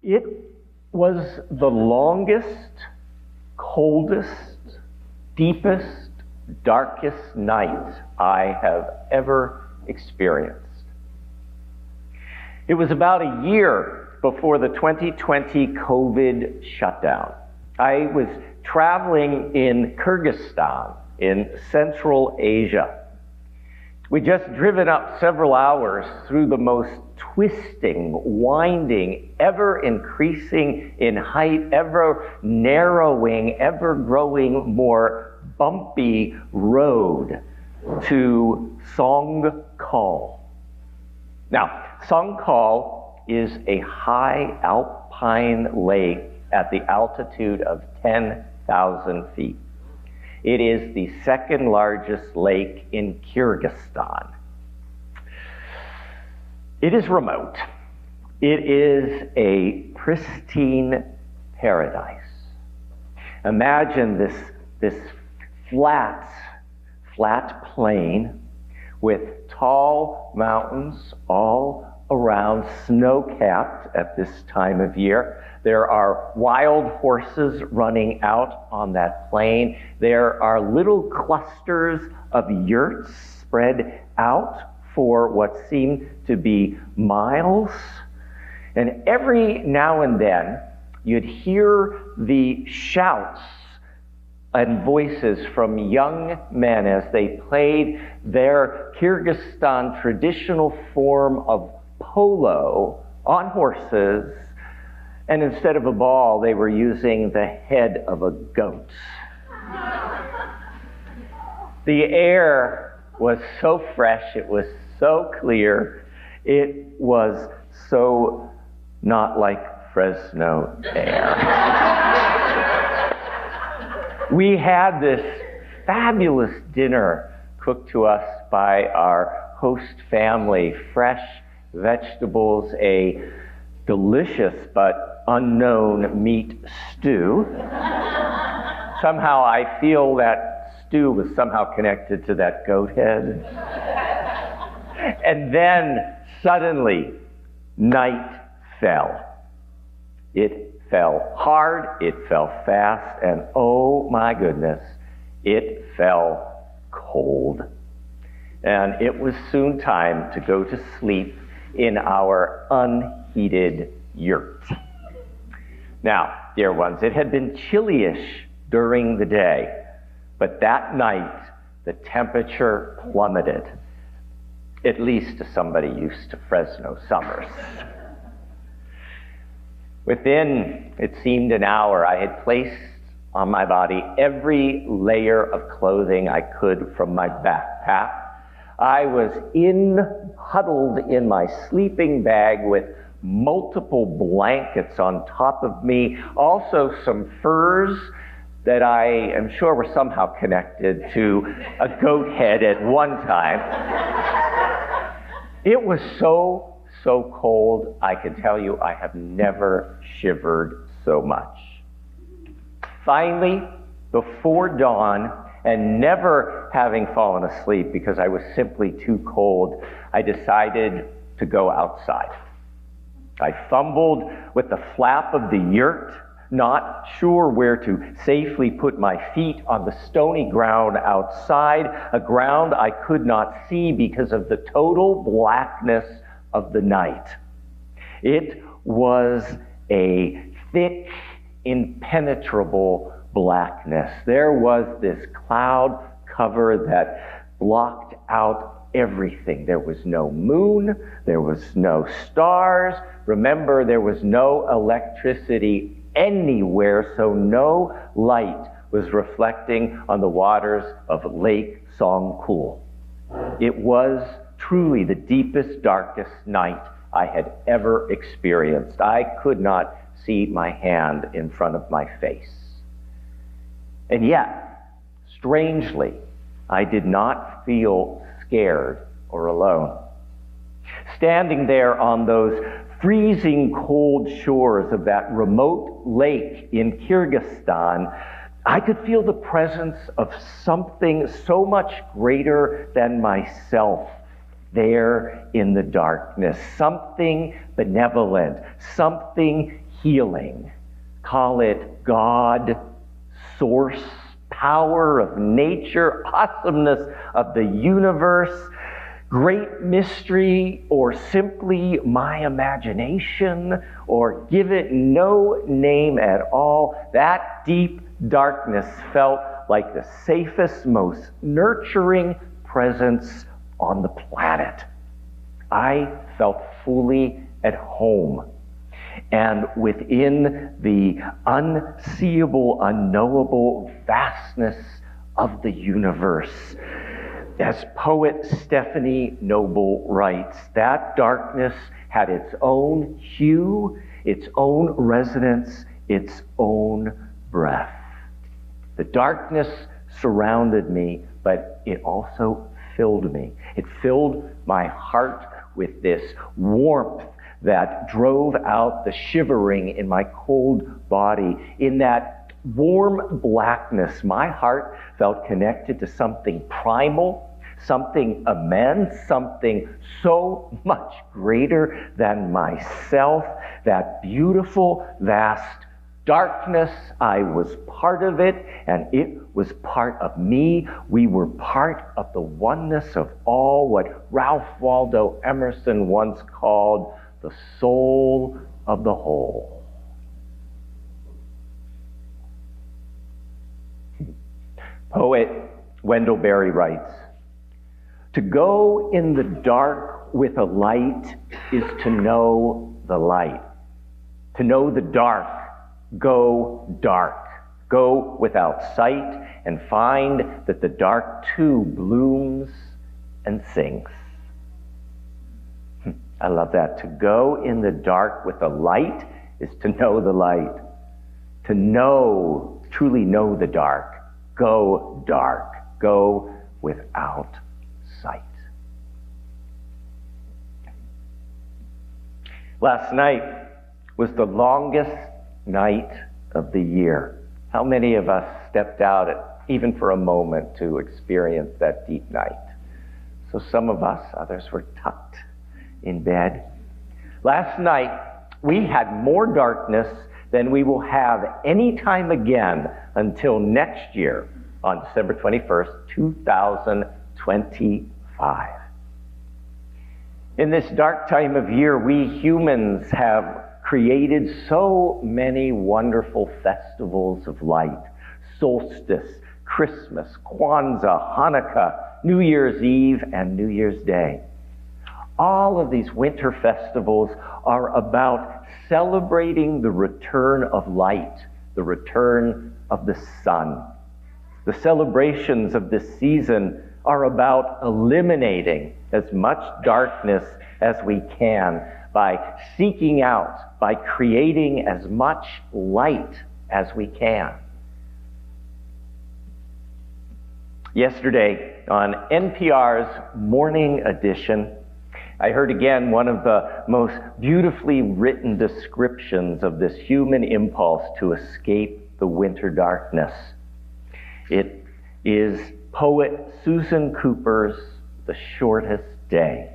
It was the longest, coldest, deepest, darkest night I have ever experienced. It was about a year before the 2020 COVID shutdown. I was traveling in Kyrgyzstan in Central Asia. We'd just driven up several hours through the most twisting, winding, ever-increasing in height, ever-narrowing, ever-growing more bumpy road to Songkhal. Now, Songkhal is a high alpine lake at the altitude of 10,000 feet. It is the second largest lake in Kyrgyzstan. It is remote. It is a pristine paradise. Imagine this flat plain with tall mountains all around, snow-capped at this time of year. There are wild horses running out on that plain. There are little clusters of yurts spread out for what seem to be miles. And every now and then, you'd hear the shouts and voices from young men as they played their Kyrgyzstan traditional form of polo on horses. And instead of a ball, they were using the head of a goat. The air was so fresh, it was so clear, it was so not like Fresno air. We had this fabulous dinner cooked to us by our host family, fresh vegetables, a delicious but unknown meat stew. Somehow I feel that stew was somehow connected to that goat head. And then suddenly night fell. It fell hard, it fell fast, and oh my goodness, it fell cold. And it was soon time to go to sleep in our unheated yurt. Now, dear ones, it had been chilly-ish during the day, but that night the temperature plummeted, at least to somebody used to Fresno summers. Within, it seemed, an hour, I had placed on my body every layer of clothing I could from my backpack. I was huddled in my sleeping bag with multiple blankets on top of me, also some furs that I am sure were somehow connected to a goat head at one time. It was so cold, I can tell you I have never shivered so much. Finally, before dawn, and never having fallen asleep because I was simply too cold, I decided to go outside. I fumbled with the flap of the yurt, not sure where to safely put my feet on the stony ground outside, a ground I could not see because of the total blackness of the night. It was a thick, impenetrable blackness. There was this cloud cover that blocked out everything. There was no moon, there was no stars. Remember, there was no electricity anywhere, so no light was reflecting on the waters of Lake Songkhal. It was truly the deepest, darkest night I had ever experienced. I could not see my hand in front of my face. And yet, strangely, I did not feel scared or alone. Standing there on those freezing cold shores of that remote lake in Kyrgyzstan, I could feel the presence of something so much greater than myself there in the darkness. Something benevolent, something healing. Call it God, source, power of nature, awesomeness of the universe, great mystery, or simply my imagination, or give it no name at all. That deep darkness felt like the safest, most nurturing presence on the planet. I felt fully at home. And within the unseeable, unknowable vastness of the universe, as poet Stephanie Noble writes, that darkness had its own hue, its own resonance, its own breath. The darkness surrounded me, but it also filled me. It filled my heart with this warmth that drove out the shivering in my cold body. In that warm blackness, my heart felt connected to something primal, something immense, something so much greater than myself. That beautiful, vast darkness, I was part of it, and it was part of me. We were part of the oneness of all, what Ralph Waldo Emerson once called the soul of the whole. Poet Wendell Berry writes, "To go in the dark with a light is to know the light. To know the dark, go dark. Go without sight and find that the dark too blooms and sings." I love that. To go in the dark with a light is to know the light. To know, truly know the dark, go dark. Go without sight. Last night was the longest night of the year. How many of us stepped out, even for a moment, to experience that deep night? So some of us, others were tucked in bed. Last night, we had more darkness than we will have any time again until next year on December 21st, 2025. In this dark time of year, we humans have created so many wonderful festivals of light. Solstice, Christmas, Kwanzaa, Hanukkah, New Year's Eve, and New Year's Day. All of these winter festivals are about celebrating the return of light, the return of the sun. The celebrations of this season are about eliminating as much darkness as we can by seeking out, by creating as much light as we can. Yesterday, on NPR's Morning Edition, I heard again one of the most beautifully written descriptions of this human impulse to escape the winter darkness. It is poet Susan Cooper's The Shortest Day.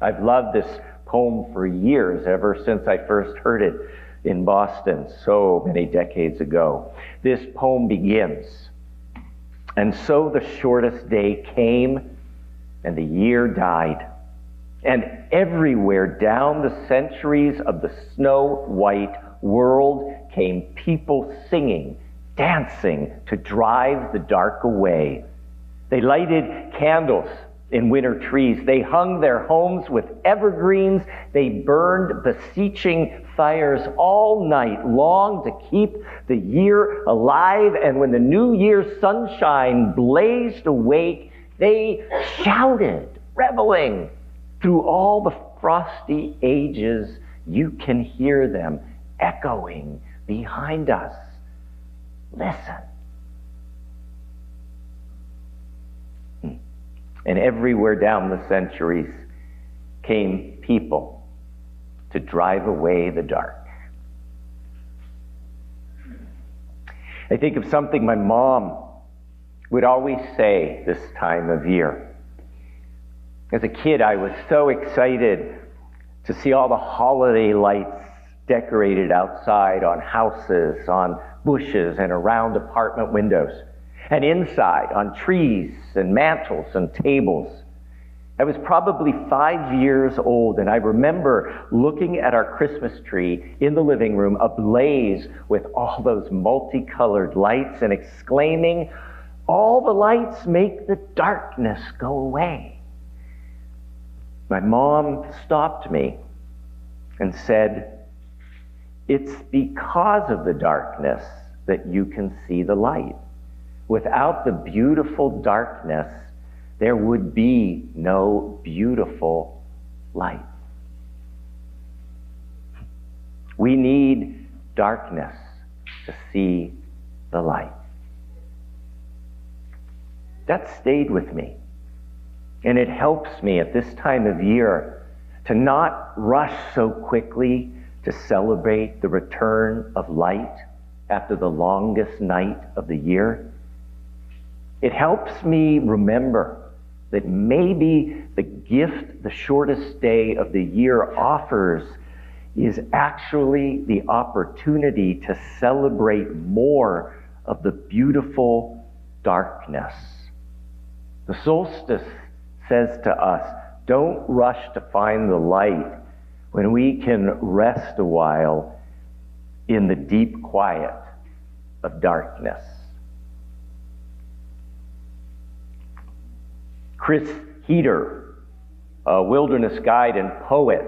I've loved this poem for years, ever since I first heard it in Boston so many decades ago. This poem begins, "And so the shortest day came, and the year died. And everywhere down the centuries of the snow-white world came people singing, dancing to drive the dark away. They lighted candles in winter trees. They hung their homes with evergreens. They burned beseeching fires all night long to keep the year alive. And when the New Year's sunshine blazed awake, they shouted, reveling. Through all the frosty ages, you can hear them echoing behind us. Listen." And everywhere down the centuries came people to drive away the dark. I think of something my mom would always say this time of year. As a kid, I was so excited to see all the holiday lights decorated outside on houses, on bushes, and around apartment windows, and inside on trees and mantels and tables. I was probably 5 years old, and I remember looking at our Christmas tree in the living room, ablaze with all those multicolored lights, and exclaiming, "All the lights make the darkness go away." My mom stopped me and said, "It's because of the darkness that you can see the light. Without the beautiful darkness, there would be no beautiful light." We need darkness to see the light. That stayed with me. And it helps me at this time of year to not rush so quickly to celebrate the return of light after the longest night of the year. It helps me remember that maybe the gift the shortest day of the year offers is actually the opportunity to celebrate more of the beautiful darkness. The solstice says to us, don't rush to find the light when we can rest a while in the deep quiet of darkness. Chris Heater, a wilderness guide and poet,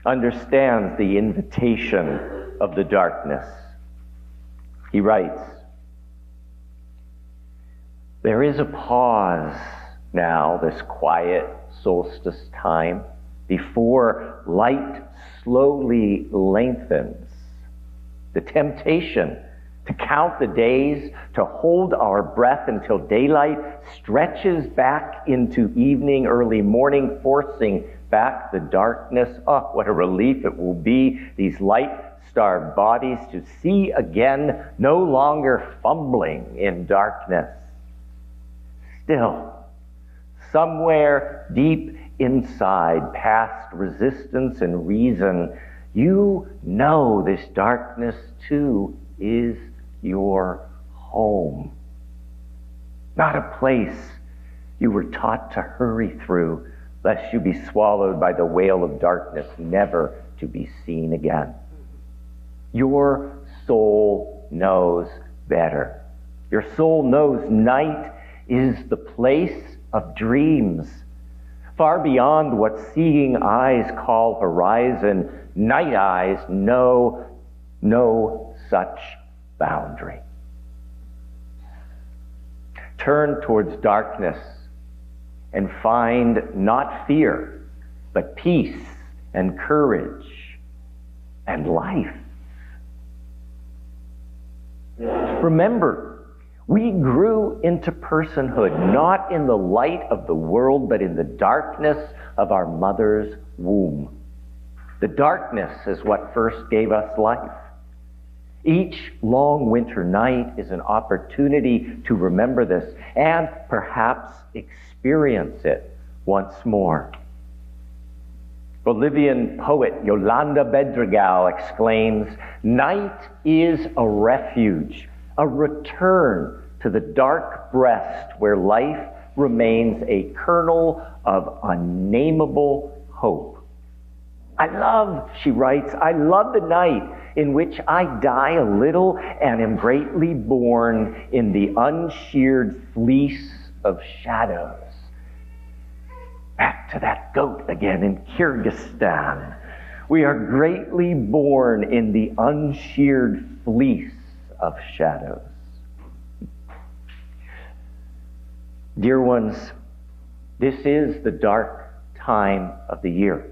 understands the invitation of the darkness. He writes, "There is a pause now, this quiet solstice time, before light slowly lengthens. The temptation to count the days, to hold our breath until daylight stretches back into evening, early morning, forcing back the darkness. Oh, what a relief it will be, these light-starved bodies, to see again, no longer fumbling in darkness. Still, somewhere deep inside, past resistance and reason, you know this darkness too is your home. Not a place you were taught to hurry through, lest you be swallowed by the whale of darkness, never to be seen again. Your soul knows better. Your soul knows night is the place of dreams. Far beyond what seeing eyes call horizon, night eyes know no such boundary. Turn towards darkness and find not fear, but peace and courage and life. Remember, we grew into personhood not in the light of the world, but in the darkness of our mother's womb. The darkness is what first gave us life. Each long winter night is an opportunity to remember this and perhaps experience it once more. Bolivian poet Yolanda Bedregal exclaims, "Night is a refuge, a return to the dark breast where life remains a kernel of unnameable hope." She writes, I love the night in which I die a little and am greatly born in the unsheared fleece of shadows. Back to that goat again in Kyrgyzstan. We are greatly born in the unsheared fleece of shadows. Dear ones, this is the dark time of the year.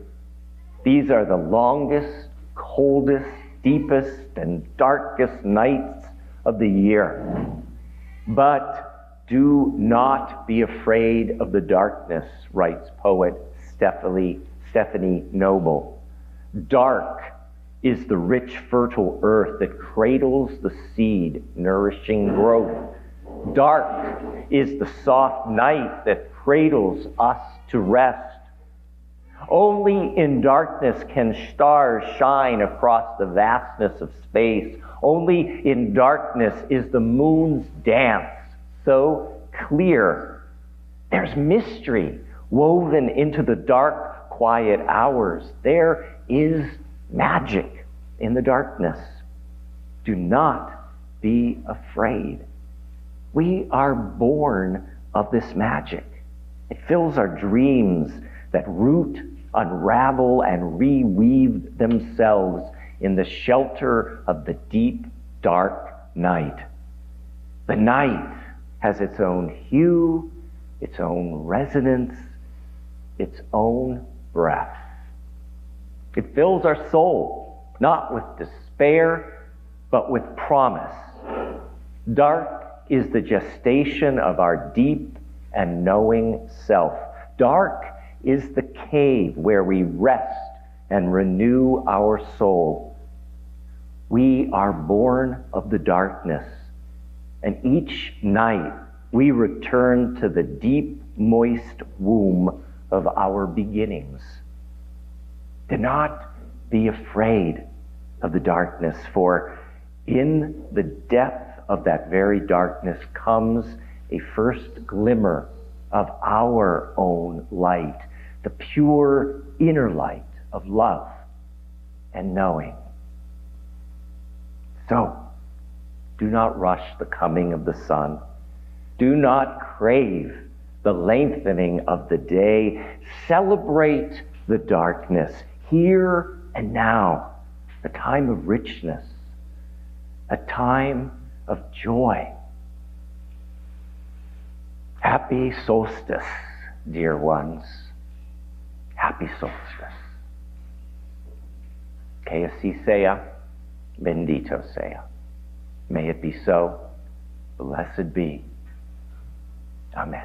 These are the longest, coldest, deepest, and darkest nights of the year. But do not be afraid of the darkness, writes poet Stephanie Noble. Dark is the rich, fertile earth that cradles the seed, nourishing growth. Dark is the soft night that cradles us to rest. Only in darkness can stars shine across the vastness of space. Only in darkness is the moon's dance so clear. There's mystery woven into the dark, quiet hours. There is magic in the darkness. Do not be afraid. We are born of this magic. It fills our dreams that root, unravel, and reweave themselves in the shelter of the deep, dark night. The night has its own hue, its own resonance, its own breath. It fills our soul, not with despair, but with promise. Dark is the gestation of our deep and knowing self. Dark is the cave where we rest and renew our soul. We are born of the darkness, and each night we return to the deep, moist womb of our beginnings. Do not be afraid of the darkness, for in the depth of that very darkness comes a first glimmer of our own light, the pure inner light of love and knowing. So, do not rush the coming of the sun. Do not crave the lengthening of the day. Celebrate the darkness here and now, a time of richness, a time of joy. Happy solstice, dear ones. Happy solstice. Que así sea, bendito sea. May it be so. Blessed be. Amen.